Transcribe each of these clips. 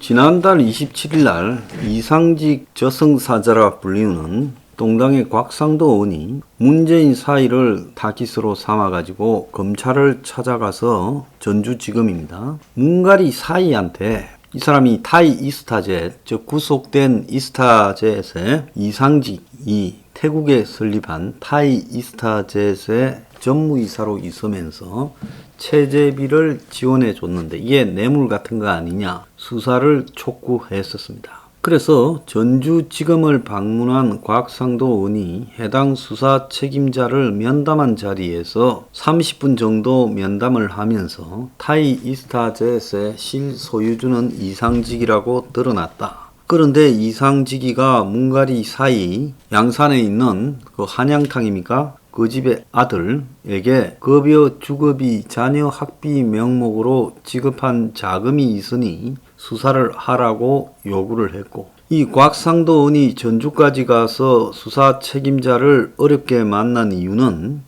지난달 27일 날 이상직 저승사자라 불리우는 동당의 곽상도 의원이 문재인 사의를 타깃으로 삼아가지고 검찰을 찾아가서 전주지검입니다. 문가리 사의한테 이 사람이 타이 이스타젯, 즉 구속된 이스타젯의 이상직이 태국에 설립한 타이 이스타젯의 전무이사로 있으면서 체재비를 지원해 줬는데 이게 뇌물 같은 거 아니냐 수사를 촉구했었습니다. 그래서 전주지검을 방문한 곽상도 의원이 해당 수사 책임자를 면담한 자리에서 30분 정도 면담을 하면서 타이 이스타젯의 실소유주는 이상직이라고 드러났다. 그런데 이상직이가 문가리 사이 양산에 있는 그 한양탕입니까? 그 집의 아들에게 급여 주급이 자녀 학비 명목으로 지급한 자금이 있으니 수사를 하라고 요구를 했고, 이 곽상도 의원이 전주까지 가서 수사 책임자를 어렵게 만난 이유는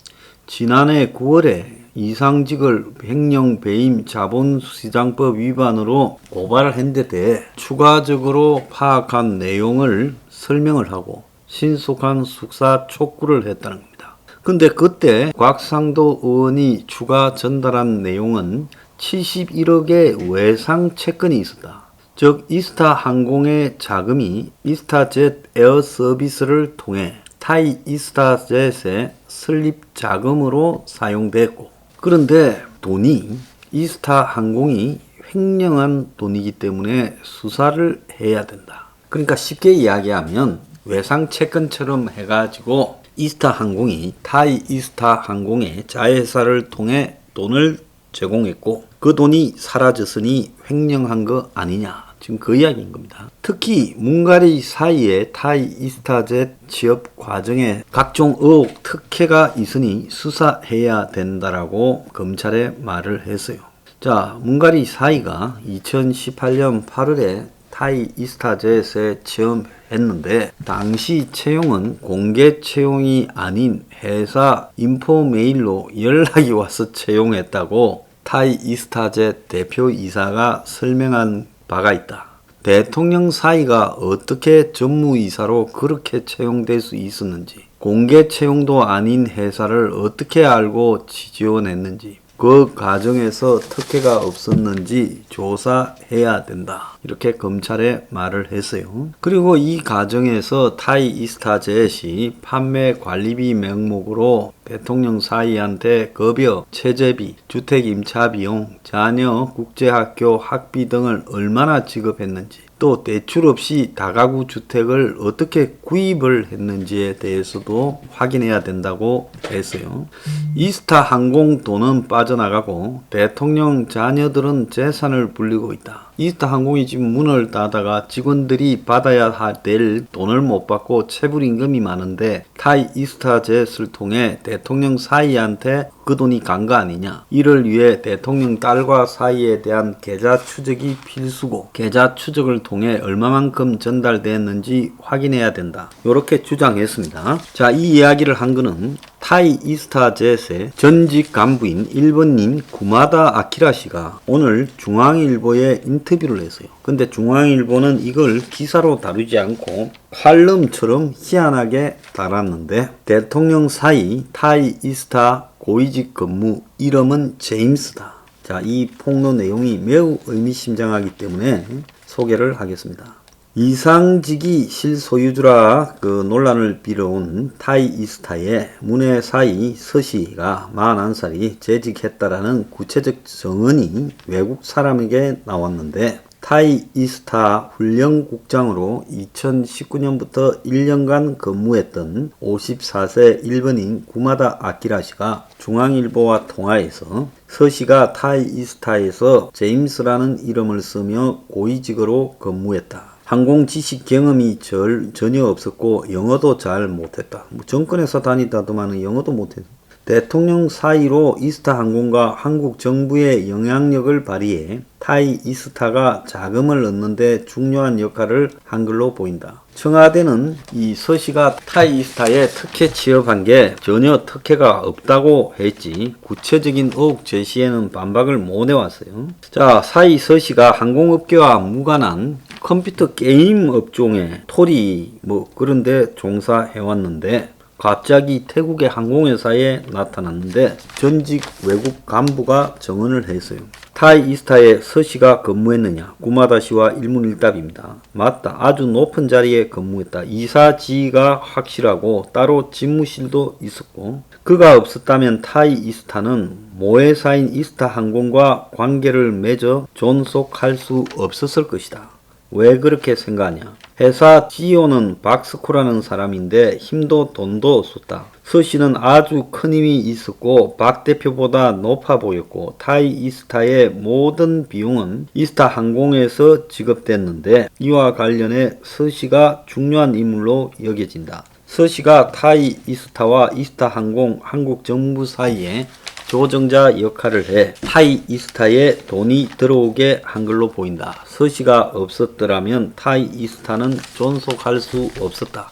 지난해 9월에 이상직을 횡령 배임 자본시장법 위반으로 고발을 했는데 대해 추가적으로 파악한 내용을 설명을 하고 신속한 수사 촉구를 했다는 겁니다. 근데 그때 곽상도 의원이 추가 전달한 내용은 71억의 외상 채권이 있었다. 즉 이스타 항공의 자금이 이스타젯 에어 서비스를 통해 타이 이스타젯의 설립 자금으로 사용됐고, 그런데 돈이 이스타 항공이 횡령한 돈이기 때문에 수사를 해야 된다. 그러니까 쉽게 이야기하면 외상 채권처럼 해가지고 이스타 항공이 타이 이스타 항공의 자회사를 통해 돈을 제공했고 그 돈이 사라졌으니 횡령한 거 아니냐, 지금 그 이야기인 겁니다. 특히 문가리 사이에 타이 이스타젯 취업 과정에 각종 의혹 특혜가 있으니 수사해야 된다라고 검찰에 말을 했어요. 자, 문가리 사이가 2018년 8월에 타이 이스타젯에 취업했는데 당시 채용은 공개 채용이 아닌 회사 인포메일로 연락이 와서 채용했다고 타이 이스타젯 대표이사가 설명한 바가 있다. 대통령 사이가 어떻게 전무이사로 그렇게 채용될 수 있었는지, 공개 채용도 아닌 회사를 어떻게 알고 지원했는지, 그 과정에서 특혜가 없었는지 조사해야 된다. 이렇게 검찰에 말을 했어요. 그리고 이 과정에서 타이 이스타젯이 판매 관리비 명목으로 대통령 사이한테 급여, 체재비, 주택 임차 비용, 자녀 국제학교 학비 등을 얼마나 지급했는지, 또 대출 없이 다가구 주택을 어떻게 구입을 했는지에 대해서도 확인해야 된다고 했어요. 이스타 항공 돈은 빠져나가고 대통령 자녀들은 재산을 불리고 있다. 이스타 항공이 지금 문을 닫아가 직원들이 받아야 될 돈을 못 받고 체불임금이 많은데 타이 이스타젯을 통해 대통령 사이한테 그 돈이 간 거 아니냐. 이를 위해 대통령 딸과 사이에 대한 계좌 추적이 필수고 계좌 추적을 통해 얼마만큼 전달됐는지 확인해야 된다. 이렇게 주장했습니다. 자, 이 이야기를 한 거는 타이 이스타젯의 전직 간부인 일본인 구마다 아키라 씨가 오늘 중앙일보에 인터뷰를 했어요. 근데 중앙일보는 이걸 기사로 다루지 않고 칼럼처럼 희한하게 달았는데, 대통령 사이 타이 이스타 고위직 근무, 이름은 제임스다. 자, 이 폭로 내용이 매우 의미심장하기 때문에 소개를 하겠습니다. 이상직이 실소유주라 그 논란을 빌어온 타이 이스타의 문해 사이 서씨가 41살이 재직했다라는 구체적 정언이 외국 사람에게 나왔는데, 타이 이스타 훈련국장으로 2019년부터 1년간 근무했던 54세 일본인 구마다 아키라 씨가 중앙일보와 통화에서 서씨가 타이 이스타에서 제임스라는 이름을 쓰며 고위직으로 근무했다. 항공 지식 경험이 전혀 없었고 영어도 잘 못했다. 정권에서 다니다더만 영어도 못했다. 대통령 사이로 이스타항공과 한국 정부의 영향력을 발휘해 타이 이스타가 자금을 얻는 데 중요한 역할을 한 걸로 보인다. 청와대는 이 서씨가 타이 이스타에 특혜 취업한 게 전혀 특혜가 없다고 했지 구체적인 의혹 제시에는 반박을 못 해왔어요. 자, 사이 서씨가 항공업계와 무관한 컴퓨터 게임 업종에 토리 그런데 종사해왔는데 갑자기 태국의 항공회사에 나타났는데 전직 외국 간부가 정언을 했어요. 타이 이스타에 서씨가 근무했느냐? 구마다시와 일문일답입니다. 맞다. 아주 높은 자리에 근무했다. 이사 지위가 확실하고 따로 집무실도 있었고 그가 없었다면 타이 이스타는 모회사인 이스타항공과 관계를 맺어 존속할 수 없었을 것이다. 왜 그렇게 생각하냐? 회사 CEO는 박스코라는 사람인데 힘도 돈도 없었다. 서씨는 아주 큰 힘이 있었고 박 대표보다 높아 보였고 타이 이스타의 모든 비용은 이스타항공에서 지급됐는데 이와 관련해 서씨가 중요한 인물로 여겨진다. 서씨가 타이 이스타와 이스타항공 한국 정부 사이에 조정자 역할을 해 타이 이스타에 돈이 들어오게 한 걸로 보인다. 서씨가 없었더라면 타이 이스타는 존속할 수 없었다.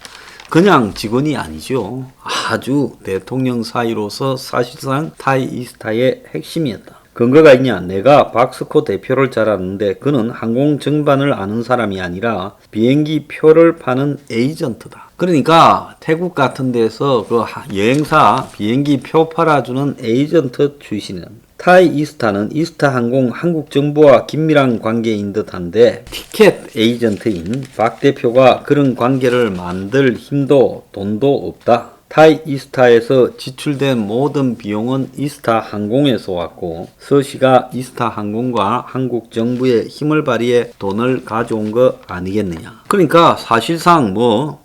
그냥 직원이 아니죠. 아주 대통령 사이로서 사실상 타이 이스타의 핵심이었다. 근거가 있냐? 내가 박스코 대표를 잘 아는데 그는 항공 정반을 아는 사람이 아니라 비행기 표를 파는 에이전트다. 그러니까 태국 같은 데서 그 여행사 비행기 표 팔아주는 에이전트 출신은 타이 이스타는 이스타항공 한국 정부와 긴밀한 관계인 듯한데 티켓 에이전트인 박 대표가 그런 관계를 만들 힘도 돈도 없다. 타이 이스타에서 지출된 모든 비용은 이스타항공에서 왔고 서씨가 이스타항공과 한국 정부의 힘을 발휘해 돈을 가져온 거 아니겠느냐. 그러니까 사실상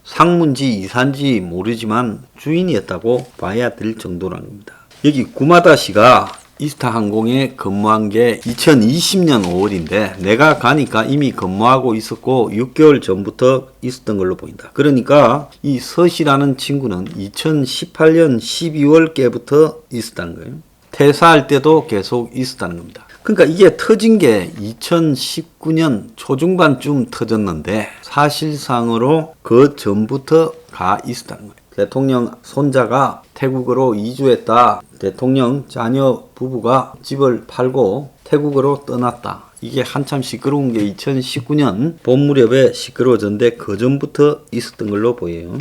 상무인지 이사인지 모르지만 주인이었다고 봐야 될 정도라는 겁니다. 여기 구마다시가 이스타항공에 근무한 게 2020년 5월인데 내가 가니까 이미 근무하고 있었고 6개월 전부터 있었던 걸로 보인다. 그러니까 이 서씨라는 친구는 2018년 12월께부터 있었다는 거예요. 퇴사할 때도 계속 있었다는 겁니다. 그러니까 이게 터진 게 2019년 초중반쯤 터졌는데 사실상으로 그 전부터 가 있었다는 거예요. 대통령 손자가 태국으로 이주했다. 대통령 자녀 부부가 집을 팔고 태국으로 떠났다. 이게 한참 시끄러운 게 2019년 봄 무렵에 시끄러워졌는데 그 전부터 있었던 걸로 보여요.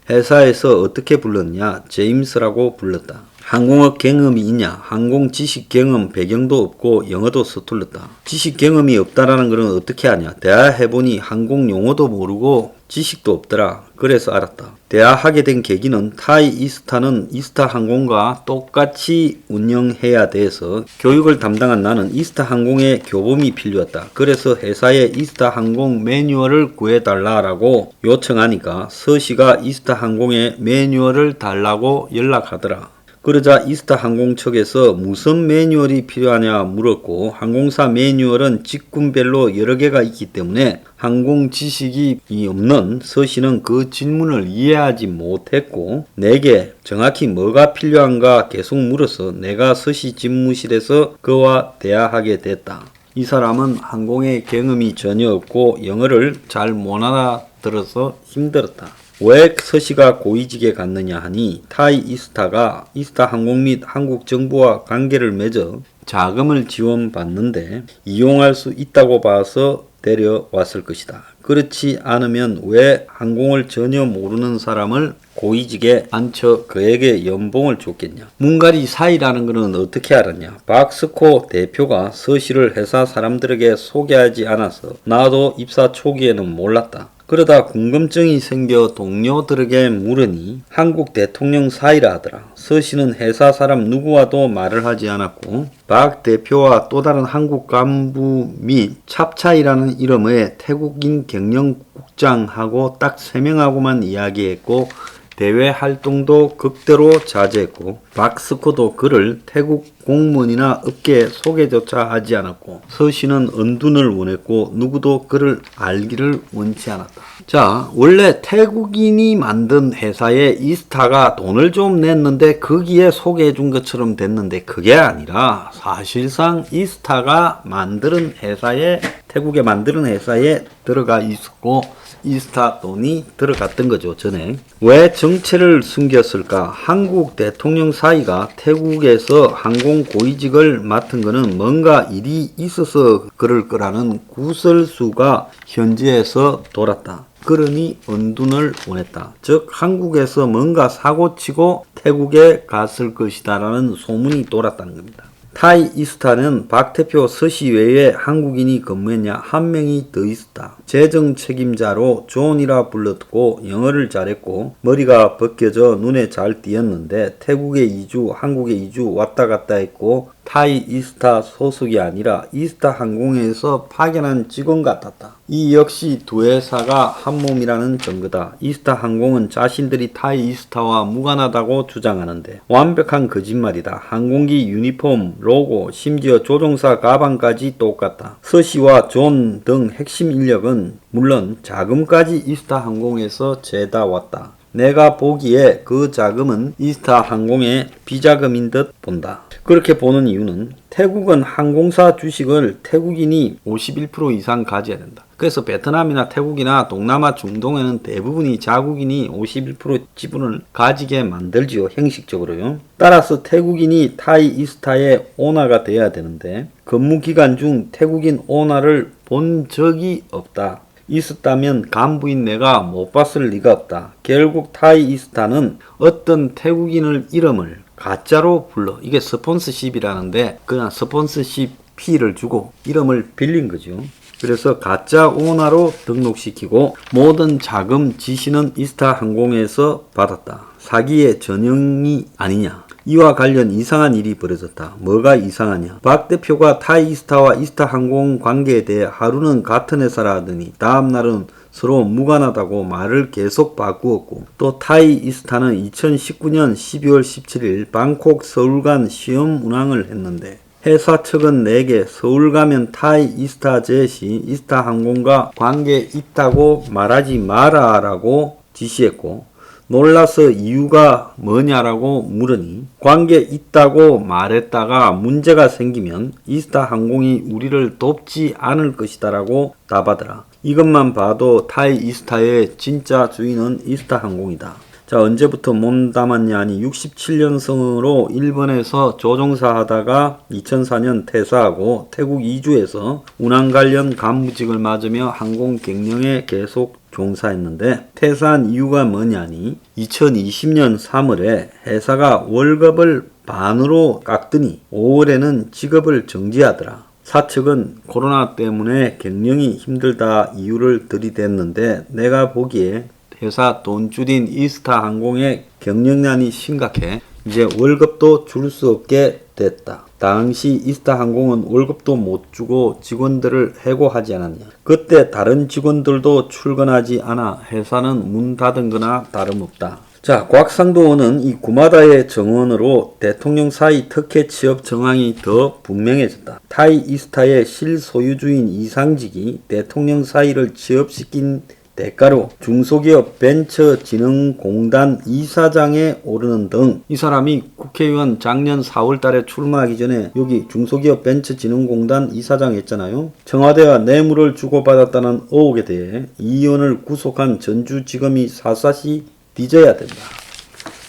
회사에서 어떻게 불렀냐? 제임스라고 불렀다. 항공업 경험이 있냐? 항공 지식 경험 배경도 없고 영어도 서툴렀다. 지식 경험이 없다라는 것은 어떻게 하냐? 대화 해보니 항공 용어도 모르고 지식도 없더라. 그래서 알았다. 대화하게 된 계기는 타이 이스타는 이스타항공과 똑같이 운영해야 돼서 교육을 담당한 나는 이스타항공의 교범이 필요했다. 그래서 회사에 이스타항공 매뉴얼을 구해달라고 요청하니까 서씨가 이스타항공의 매뉴얼을 달라고 연락하더라. 그러자 이스타항공 측에서 무슨 매뉴얼이 필요하냐 물었고 항공사 매뉴얼은 직군별로 여러 개가 있기 때문에 항공 지식이 없는 서씨는 그 질문을 이해하지 못했고 내게 정확히 뭐가 필요한가 계속 물어서 내가 서씨 집무실에서 그와 대화하게 됐다. 이 사람은 항공의 경험이 전혀 없고 영어를 잘 못 알아들어서 힘들었다. 왜 서씨가 고위직에 갔느냐 하니 타이 이스타가 이스타항공 및 한국 정부와 관계를 맺어 자금을 지원받는데 이용할 수 있다고 봐서 데려왔을 것이다. 그렇지 않으면 왜 항공을 전혀 모르는 사람을 고위직에 앉혀 그에게 연봉을 줬겠냐. 문가리 사이라는 것은 어떻게 알았냐. 박스코 대표가 서씨를 회사 사람들에게 소개하지 않아서 나도 입사 초기에는 몰랐다. 그러다 궁금증이 생겨 동료들에게 물으니 한국 대통령 사이라 하더라. 서씨는 회사 사람 누구와도 말을 하지 않았고 박 대표와 또 다른 한국 간부 및 찹차이라는 이름의 태국인 경영국장하고 딱 3명하고만 이야기했고 대외 활동도 극대로 자제했고 박스코도 그를 태국 공무원이나 업계에 소개조차 하지 않았고 서씨는 은둔을 원했고 누구도 그를 알기를 원치 않았다. 자, 원래 태국인이 만든 회사에 이스타가 돈을 좀 냈는데 거기에 소개해 준 것처럼 됐는데 그게 아니라 사실상 이스타가 만드는 회사에, 태국에 만드는 회사에 들어가 있었고 이스타 돈이 들어갔던 거죠, 전에. 왜 정체를 숨겼을까? 한국 대통령 사이가 태국에서 항공 고위직을 맡은 거는 뭔가 일이 있어서 그럴 거라는 구설수가 현지에서 돌았다. 그러니 은둔을 원했다. 즉 한국에서 뭔가 사고치고 태국에 갔을 것이다라는 소문이 돌았다는 겁니다. 타이 이스타는 박 대표 서시 외에 한국인이 근무했냐? 한 명이 더 있었다. 재정 책임자로 존이라 불렀고 영어를 잘했고 머리가 벗겨져 눈에 잘 띄었는데 태국에 2주, 한국에 2주 왔다 갔다 했고 타이 이스타 소속이 아니라 이스타 항공에서 파견한 직원 같았다. 이 역시 두 회사가 한 몸이라는 증거다. 이스타 항공은 자신들이 타이 이스타와 무관하다고 주장하는데 완벽한 거짓말이다. 항공기 유니폼, 로고, 심지어 조종사 가방까지 똑같다. 서시와 존 등 핵심 인력은 물론 자금까지 이스타 항공에서 죄다 왔다. 내가 보기에 그 자금은 이스타 항공의 비자금인 듯 본다. 그렇게 보는 이유는 태국은 항공사 주식을 태국인이 51% 이상 가져야 된다. 그래서 베트남이나 태국이나 동남아 중동에는 대부분이 자국인이 51% 지분을 가지게 만들지요. 형식적으로요. 따라서 태국인이 타이 이스타의 오너가 돼야 되는데 근무 기간 중 태국인 오너를 본 적이 없다. 있었다면 간부인 내가 못 봤을 리가 없다. 결국 타이 이스타는 어떤 태국인을 이름을 가짜로 불러. 이게 스폰서십이라는데 그냥 스폰서십 피를 주고 이름을 빌린 거죠. 그래서 가짜 오너로 등록시키고 모든 자금 지시는 이스타 항공에서 받았다. 사기의 전형이 아니냐. 이와 관련 이상한 일이 벌어졌다. 뭐가 이상하냐? 박 대표가 타이 이스타와 이스타 항공 관계에 대해 하루는 같은 회사라 하더니 다음 날은 서로 무관하다고 말을 계속 바꾸었고 또 타이 이스타는 2019년 12월 17일 방콕 서울 간 시험 운항을 했는데 회사 측은 내게 서울 가면 타이 이스타 제시 이스타 항공과 관계 있다고 말하지 마라 라고 지시했고 놀라서 이유가 뭐냐라고 물으니 관계 있다고 말했다가 문제가 생기면 이스타 항공이 우리를 돕지 않을 것이다 라고 답하더라. 이것만 봐도 타이 이스타의 진짜 주인은 이스타 항공이다. 자, 언제부터 몸담았냐 하니 67년생으로 일본에서 조종사 하다가 2004년 퇴사하고 태국 2주에서 운항 관련 간부직을 맞으며 항공 경영에 계속 종사했는데 퇴사한 이유가 뭐냐니 2020년 3월에 회사가 월급을 반으로 깎더니 5월에는 직업을 정지하더라. 사측은 코로나 때문에 경영이 힘들다 이유를 들이댔는데 내가 보기에 회사 돈 줄인 이스타 항공의 경영난이 심각해 이제 월급도 줄 수 없게 됐다. 당시 이스타 항공은 월급도 못 주고 직원들을 해고하지 않았냐. 그때 다른 직원들도 출근하지 않아 회사는 문 닫은 거나 다름없다. 자, 곽상도원은 이 구마다의 정원으로 대통령 사이 특혜 취업 정황이 더 분명해졌다. 타이 이스타의 실소유주인 이상직이 대통령 사이를 취업시킨 대가로 중소기업 벤처진흥공단 이사장에 오르는 등 이 사람이 국회의원 작년 4월 달에 출마하기 전에 여기 중소기업 벤처진흥공단 이사장 했잖아요. 청와대와 뇌물을 주고받았다는 의혹에 대해 이 의원을 구속한 전주지검이 샅샅이 뒤져야 된다.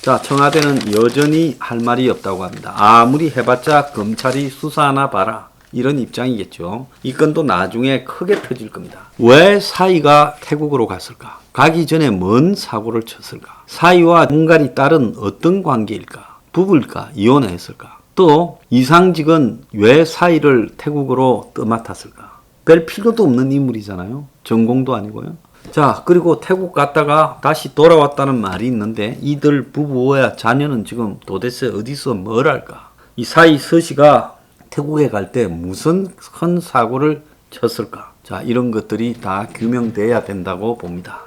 자, 청와대는 여전히 할 말이 없다고 합니다. 아무리 해봤자 검찰이 수사하나 봐라. 이런 입장이겠죠. 이 건도 나중에 크게 터질 겁니다. 왜 사이가 태국으로 갔을까? 가기 전에 뭔 사고를 쳤을까? 사이와 문갈이 딸은 어떤 관계일까? 부부일까? 이혼했을까? 또 이상직은 왜 사이를 태국으로 떠맡았을까? 별 필요도 없는 인물이잖아요. 전공도 아니고요. 자, 그리고 태국 갔다가 다시 돌아왔다는 말이 있는데 이들 부부와 자녀는 지금 도대체 어디서 뭘 할까? 이 사이 서씨가 태국에 갈 때 무슨 큰 사고를 쳤을까? 자, 이런 것들이 다 규명돼야 된다고 봅니다.